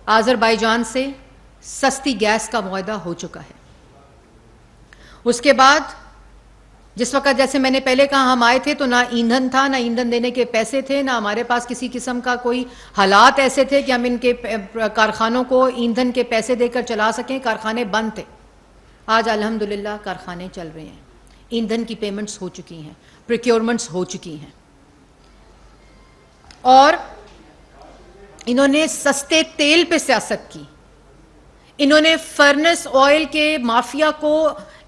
Azerbaijan से सस्ती gas का मुआहदा हो चुका है। उसके बाद जिस वक्त जैसे मैंने पहले कहा हम आए थे तो ना ईंधन था, ना ईंधन देने के पैसे थे, ना हमारे पास किसी किस्म का कोई हालात ऐसे थे कि हम इनके कारखानों को ईंधन के पैसे देकर चला सकें। कारखाने बंद थे। आज अल्हम्दुलिल्लाह कारखाने चल रहे हैं, ईंधन की पेमेंट्स हो चुकी हैं, प्रोक्योरमेंट्स हो चुकी हैं और इन्होंने सस्ते तेल पे सियासत की। इन्होंने फर्नेस ऑयल के माफिया को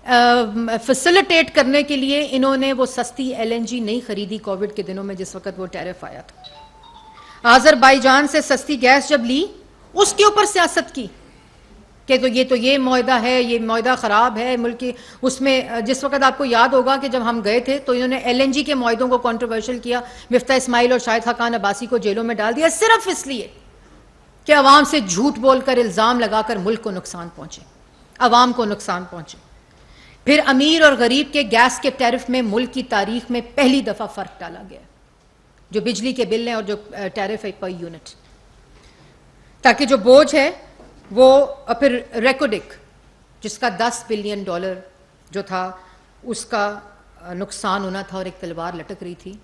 फैसिलिटेट करने के लिए इन्होंने वो सस्ती एलएनजी नहीं खरीदी कोविड के दिनों में जिस वक्त वो टैरिफ आया था। आज़रबाईजान से सस्ती गैस जब ली उसके ऊपर सियासत की कि तो ये मुआहदा है, ये मुआहदा ख़राब है मुल्क की। उसमें जिस वक्त आपको याद होगा कि जब हम गए थे तो इन्होंने एलएनजी के मुआहदों को कंट्रोवर्शियल किया, मिफ्ता इस्माइल और शाहिद खान अब्बासी को जेलों में डाल दिया सिर्फ इसलिए कि अवाम से झूठ बोलकर इल्ज़ाम लगाकर मुल्क को नुकसान पहुंचे, अवाम को नुकसान पहुंचे। फिर अमीर और गरीब के गैस के टैरिफ में मुल्क की तारीख में पहली दफ़ा फ़र्क डाला गया, जो बिजली के बिल हैं और जो टैरिफ है पर यूनिट, ताकि जो बोझ है वो फिर रेकोडिक जिसका $10 बिलियन जो था उसका नुकसान होना था और एक तलवार लटक रही थी,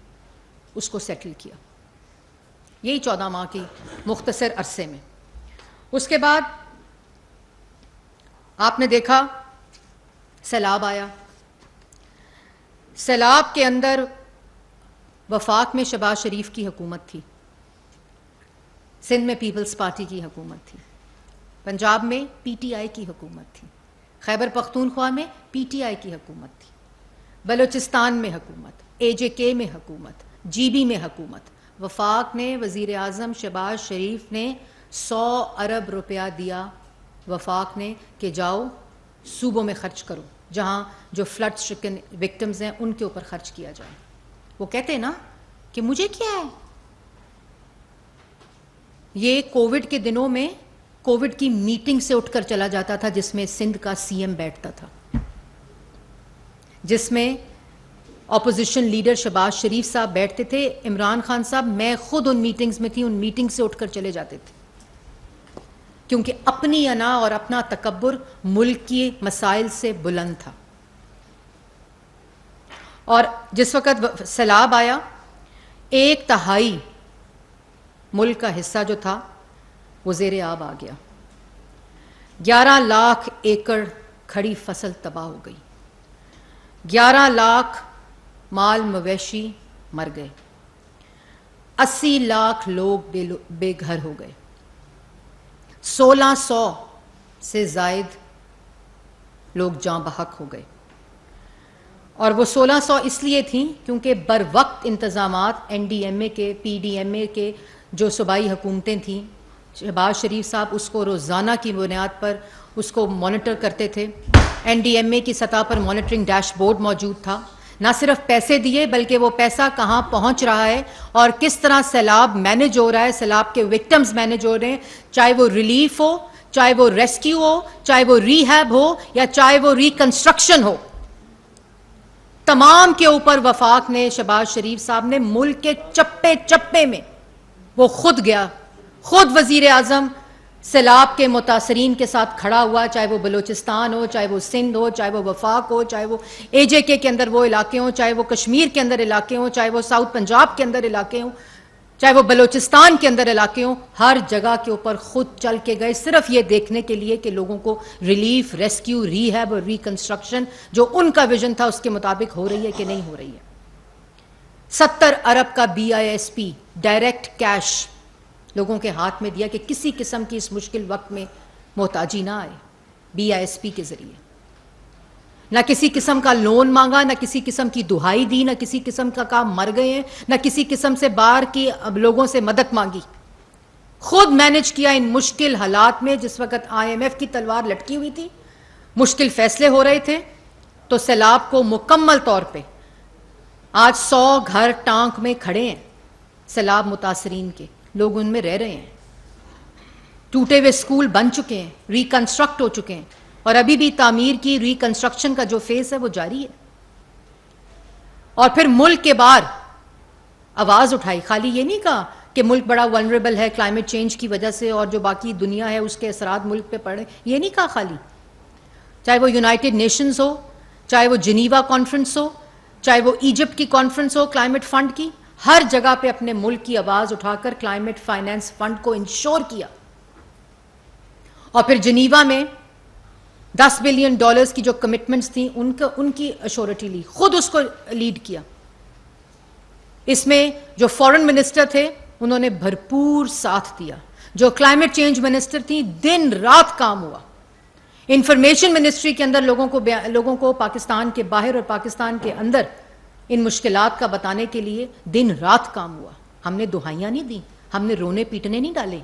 उसको सेटल किया। यही 14 माह की मुख्तसर अरसे में। उसके बाद आपने देखा सैलाब आया। सैलाब के अंदर वफाक में शहबाज शरीफ की हुकूमत थी, सिंध में पीपल्स पार्टी की हुकूमत थी, पंजाब में पीटीआई की हुकूमत थी, खैबर पख्तूनख्वा में पीटीआई की हुकूमत थी, बलूचिस्तान में हुकूमत, एजेके में हुकूमत, जीबी में हुकूमत। वफाक ने वज़ीर आज़म शहबाज शरीफ ने 100 अरब रुपया दिया वफाक ने कि जाओ सूबों में खर्च करो, जहाँ जो फ्लड स्ट्रिकन विक्टिम्स हैं उनके ऊपर खर्च किया जाए। वो कहते हैं ना कि मुझे क्या है। ये कोविड के दिनों में कोविड की मीटिंग से उठकर चला जाता था जिसमें सिंध का सीएम बैठता था, जिसमें ऑपोजिशन लीडर शहबाज शरीफ साहब बैठते थे, इमरान खान साहब, मैं खुद उन मीटिंग्स में थी, उन मीटिंग से उठकर चले जाते थे क्योंकि अपनी अना और अपना तकब्बुर मुल्क के मसाइल से बुलंद था। और जिस वक्त सैलाब आया 1/3 मुल्क का हिस्सा जो था वो ज़ेरे आब आ गया। 11 लाख एकड़ खड़ी फसल तबाह हो गई, 11 लाख माल मवेशी मर गए, 80 लाख लोग बेघर हो गए, 1600 से जायद लोग जाँ बहक हो गए। और वो 1600 इसलिए थी क्योंकि बर वक्त इंतज़ामात एनडीएमए के, पीडीएमए के जो सूबाई हुकूमतें थीं, शहबाज शरीफ साहब उसको रोज़ाना की बुनियाद पर उसको मॉनिटर करते थे। एनडीएमए की सतह पर मॉनिटरिंग डैशबोर्ड मौजूद था। ना सिर्फ पैसे दिए बल्कि वो पैसा कहाँ पहुँच रहा है और किस तरह सैलाब मैनेज हो रहा है, सैलाब के विक्टिम्स मैनेज हो रहे हैं, चाहे वो रिलीफ हो, चाहे वो रेस्क्यू हो, चाहे वो रीहैब हो या चाहे वो रिकंस्ट्रक्शन हो। तमाम के ऊपर वफाक ने, शहबाज शरीफ साहब ने मुल्क के चप्पे चप्पे में वो खुद गया, खुद वजीर आज़म सैलाब के मुतासरीन के साथ खड़ा हुआ, चाहे वो बलूचिस्तान हो, चाहे वो सिंध हो, चाहे वो वफाक हो, चाहे वो एजेके के अंदर वो इलाके हों, चाहे वो कश्मीर के अंदर इलाके हों, चाहे वो साउथ पंजाब के अंदर इलाके हों, चाहे वो बलूचिस्तान के अंदर इलाके हों, हर जगह के ऊपर खुद चल के गए सिर्फ ये देखने के लिए कि लोगों को रिलीफ, रेस्क्यू, रीहैब और रिकंस्ट्रक्शन जो उनका विजन था उसके मुताबिक हो रही है कि नहीं हो रही है। 70 अरब का BISP डायरेक्ट कैश लोगों के हाथ में दिया कि किसी किस्म की इस मुश्किल वक्त में मोहताजी ना आए। BISP के जरिए ना किसी किस्म का लोन मांगा, ना किसी किस्म की दुहाई दी, ना किसी किस्म का काम मर गए हैं, ना किसी किस्म से बाहर की लोगों से मदद मांगी। खुद मैनेज किया इन मुश्किल हालात में जिस वक्त IMF की तलवार लटकी हुई थी, मुश्किल फैसले हो रहे थे। तो सैलाब को मुकम्मल तौर पे आज 100 घर टांक में खड़े हैं, सैलाब मुतासरीन के लोग उनमें रह रहे हैं। टूटे हुए स्कूल बन चुके हैं, रिकंस्ट्रक्ट हो चुके हैं और अभी भी तामीर की रिकंस्ट्रक्शन का जो फेस है वो जारी है। और फिर मुल्क के बाहर आवाज उठाई, खाली ये नहीं कहा कि मुल्क बड़ा वल्नरेबल है क्लाइमेट चेंज की वजह से और जो बाकी दुनिया है उसके असरात मुल्क पे पड़े, ये नहीं कहा खाली। चाहे वो यूनाइटेड नेशंस हो, चाहे वो जिनीवा कॉन्फ्रेंस हो, चाहे वो इजिप्ट की कॉन्फ्रेंस हो क्लाइमेट फंड की, हर जगह पे अपने मुल्क की आवाज उठाकर क्लाइमेट फाइनेंस फंड को इंश्योर किया। और फिर जिनीवा में $10 बिलियन की जो कमिटमेंट्स थी उनकी अश्योरिटी ली, खुद उसको लीड किया। इसमें जो फॉरेन मिनिस्टर थे उन्होंने भरपूर साथ दिया, जो क्लाइमेट चेंज मिनिस्टर थी दिन रात काम हुआ। इंफॉर्मेशन मिनिस्ट्री के अंदर लोगों को पाकिस्तान के बाहर और पाकिस्तान के अंदर इन मुश्किलात का बताने के लिए दिन रात काम हुआ। हमने दुहाइयां नहीं दी, हमने रोने पीटने नहीं डाले।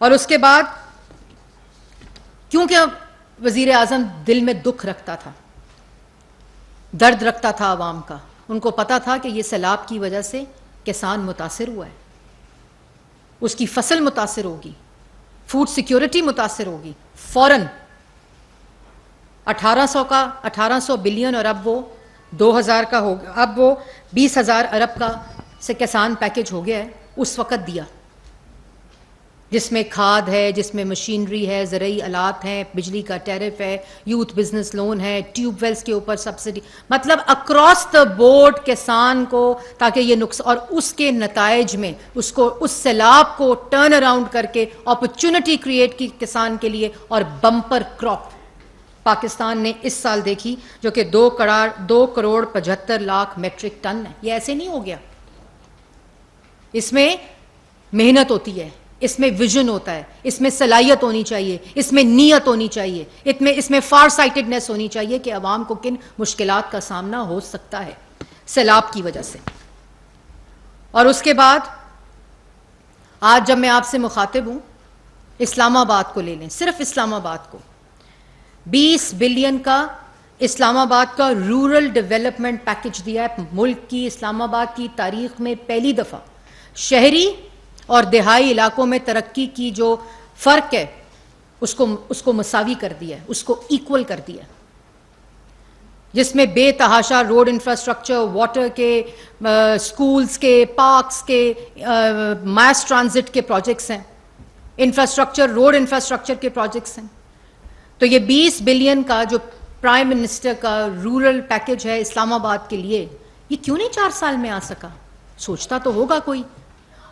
और उसके बाद क्योंकि वजीर आजम दिल में दुख रखता था, दर्द रखता था आवाम का, उनको पता था कि ये सैलाब की वजह से किसान मुतासिर हुआ है, उसकी फसल मुतासिर होगी, फूड सिक्योरिटी मुतासिर होगी। फौरन 1800 बिलियन और अब वो 2000 का हो गया, अब वो 20,000 अरब का से किसान पैकेज हो गया है, उस वक़्त दिया, जिसमें खाद है, जिसमें मशीनरी है, ज़रूरी आलात हैं, बिजली का टैरिफ है, यूथ बिजनेस लोन है, ट्यूबवेल्स के ऊपर सब्सिडी, मतलब अक्रॉस द बोर्ड किसान को, ताकि ये नुक्स और उसके नताइज में उसको उस सैलाब को टर्न अराउंड करके अपॉर्चुनिटी क्रिएट की किसान के लिए। और बम्पर क्रॉप पाकिस्तान ने इस साल देखी जो कि 2 करोड़ 75 लाख मेट्रिक टन है। ये ऐसे नहीं हो गया, इसमें मेहनत होती है, इसमें विजन होता है, इसमें सलाहियत होनी चाहिए, इसमें नीयत होनी चाहिए, इसमें फार साइटेडनेस होनी चाहिए कि अवाम को किन मुश्किलात का सामना हो सकता है सैलाब की वजह से। और उसके बाद आज जब मैं आपसे मुखातिब हूं, इस्लामाबाद को ले लें, सिर्फ इस्लामाबाद को 20 बिलियन का इस्लामाबाद का रूरल डेवलपमेंट पैकेज दिया है। मुल्क की, इस्लामाबाद की तारीख में पहली दफा शहरी और देहाई इलाकों में तरक्की की जो फर्क है उसको मसावी कर दिया है, उसको इक्वल कर दिया है, जिसमें बेतहाशा रोड इंफ्रास्ट्रक्चर, वाटर के, स्कूल्स के, पार्क्स के, मास ट्रांजिट के प्रोजेक्ट्स हैं, इंफ्रास्ट्रक्चर, रोड इंफ्रास्ट्रक्चर के प्रोजेक्ट्स हैं। तो ये 20 बिलियन का जो प्राइम मिनिस्टर का रूरल पैकेज है इस्लामाबाद के लिए, ये क्यों नहीं 4 साल में आ सका? सोचता तो होगा कोई।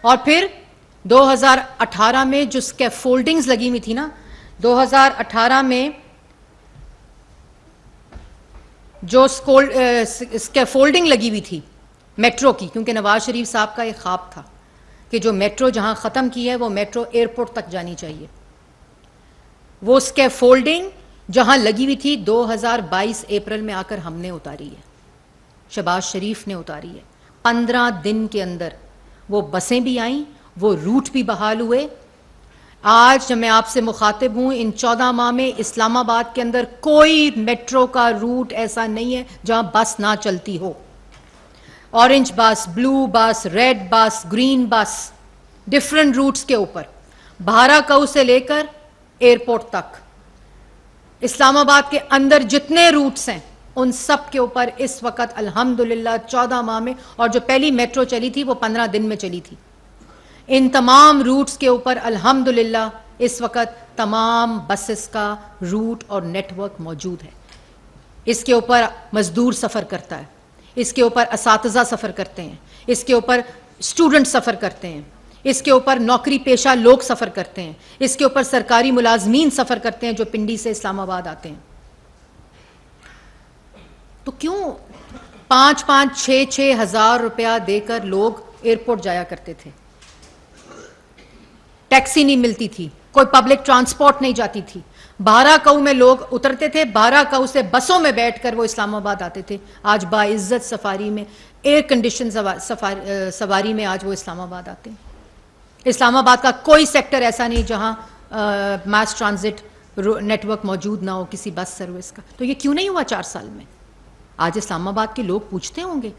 और फिर 2018 में जो स्कैफोल्डिंग्स लगी हुई थी ना, 2018 में जो स्कैफोल्डिंग लगी हुई थी मेट्रो की, क्योंकि नवाज शरीफ साहब का एक ख्वाब था कि जो मेट्रो जहां ख़त्म की है वो मेट्रो एयरपोर्ट तक जानी चाहिए। वो स्कैफोल्डिंग जहां लगी हुई थी 2022 अप्रैल में आकर हमने उतारी है, शहबाज शरीफ ने उतारी है। 15 दिन के अंदर वो बसें भी आईं, वो रूट भी बहाल हुए। आज जब मैं आपसे मुखातिब हूं, इन 14 माह में इस्लामाबाद के अंदर कोई मेट्रो का रूट ऐसा नहीं है जहां बस ना चलती हो। ऑरेंज बस, ब्लू बस, रेड बस, ग्रीन बस, डिफरेंट रूट्स के ऊपर, भाराकऊ से लेकर एयरपोर्ट तक, इस्लामाबाद के अंदर जितने रूट्स हैं उन सब के ऊपर इस वक्त अल्हम्दुलिल्लाह 14 माह में, और जो पहली मेट्रो चली थी वो 15 दिन में चली थी, इन तमाम रूट्स के ऊपर अल्हम्दुलिल्लाह इस वक्त तमाम बसेस का रूट और नेटवर्क मौजूद है। इसके ऊपर मजदूर सफ़र करता है, इसके ऊपर असातिज़ा सफ़र करते हैं, इसके ऊपर स्टूडेंट सफ़र करते हैं, इसके ऊपर नौकरी पेशा लोग सफ़र करते हैं, इसके ऊपर सरकारी मुलाजमीन सफ़र करते हैं जो पिंडी से इस्लामाबाद आते हैं। तो क्यों 5-5, 6-6 हज़ार रुपया देकर लोग एयरपोर्ट जाया करते थे? टैक्सी नहीं मिलती थी, कोई पब्लिक ट्रांसपोर्ट नहीं जाती थी, भाराकऊ में लोग उतरते थे, भाराकऊ से बसों में बैठकर वो इस्लामाबाद आते थे। आज बाइज्जत सफारी में, एयर कंडीशन सवारी में आज वो इस्लामाबाद आते हैं। इस्लामाबाद का कोई सेक्टर ऐसा नहीं जहां मास ट्रांजिट नेटवर्क मौजूद ना हो किसी बस सर्विस का। तो ये क्यों नहीं हुआ 4 साल में? आज इस्लामाबाद के लोग पूछते होंगे।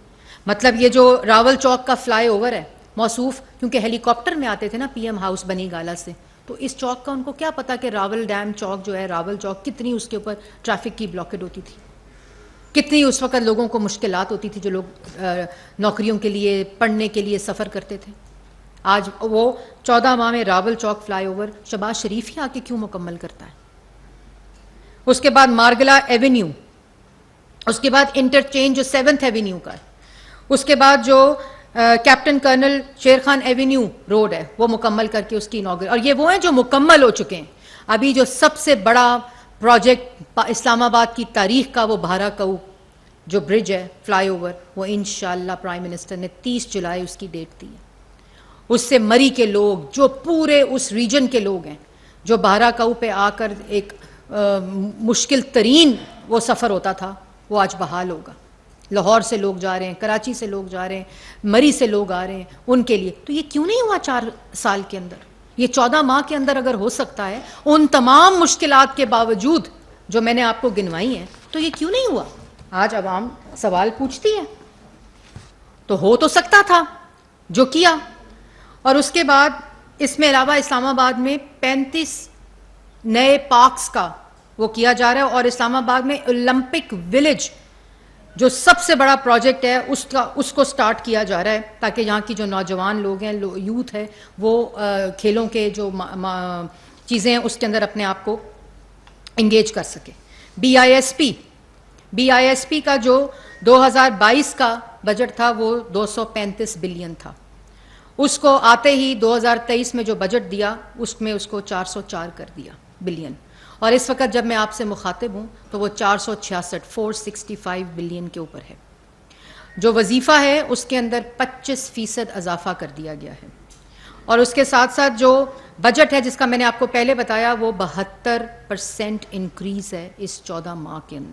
मतलब ये जो रावल चौक का फ्लाईओवर है, मौसूफ क्योंकि हेलीकॉप्टर में आते थे ना पीएम हाउस बनी गाला से, तो इस चौक का उनको क्या पता कि रावल डैम चौक जो है, रावल चौक, कितनी उसके ऊपर ट्रैफिक की ब्लॉकेड होती थी, कितनी उस वक्त लोगों को मुश्किलात होती थी जो लोग नौकरियों के लिए, पढ़ने के लिए सफ़र करते थे। आज वो 14 माह में रावल चौक फ्लाईओवर शहबाज शरीफ ही आके क्यों मुकम्मल करता है? उसके बाद मार्गला एवेन्यू, उसके बाद इंटरचेंज जो 7th एवेन्यू का है, उसके बाद जो कैप्टन कर्नल शेर खान एवेन्यू रोड है वो मुकम्मल करके उसकी इनॉग्रेशन, और ये वो हैं जो मुकम्मल हो चुके हैं। अभी जो सबसे बड़ा प्रोजेक्ट इस्लामाबाद की तारीख का वो भारा कऊ जो ब्रिज है फ्लाईओवर, वो इंशाल्लाह प्राइम मिनिस्टर ने 30 जुलाई उसकी डेट दी है। उससे मरी के लोग, जो पूरे उस रीजन के लोग हैं, जो भारा कऊ पे आकर एक मुश्किल तरीन वो सफ़र होता था, वो आज बहाल होगा। लाहौर से लोग जा रहे हैं, कराची से लोग जा रहे हैं, मरी से लोग आ रहे हैं, उनके लिए। तो ये क्यों नहीं हुआ 4 साल के अंदर? ये 14 माह के अंदर अगर हो सकता है, उन तमाम मुश्किलात के बावजूद जो मैंने आपको गिनवाई हैं, तो ये क्यों नहीं हुआ? आज अवाम सवाल पूछती है। तो हो तो सकता था जो किया। और उसके बाद इसमें अलावा इस्लामाबाद में 35 नए पार्क्स का वो किया जा रहा है, और इस्लामाबाद में ओलंपिक विलेज जो सबसे बड़ा प्रोजेक्ट है उसको स्टार्ट किया जा रहा है, ताकि यहाँ की जो नौजवान लोग हैं, यूथ है, वो खेलों के जो चीज़ें हैं उसके अंदर अपने आप को इंगेज कर सके। बीआईएसपी का जो 2022 का बजट था वो 235 बिलियन था। उसको आते ही 2023 में जो बजट दिया उसमें उसको 404 कर दिया बिलियन, और इस वक्त जब मैं आपसे मुखातिब हूँ तो वो 465 बिलियन के ऊपर है। जो वजीफ़ा है उसके अंदर 25% इजाफा कर दिया गया है, और उसके साथ साथ जो बजट है जिसका मैंने आपको पहले बताया वो 72% इंक्रीज़ है इस 14 माह के अंदर।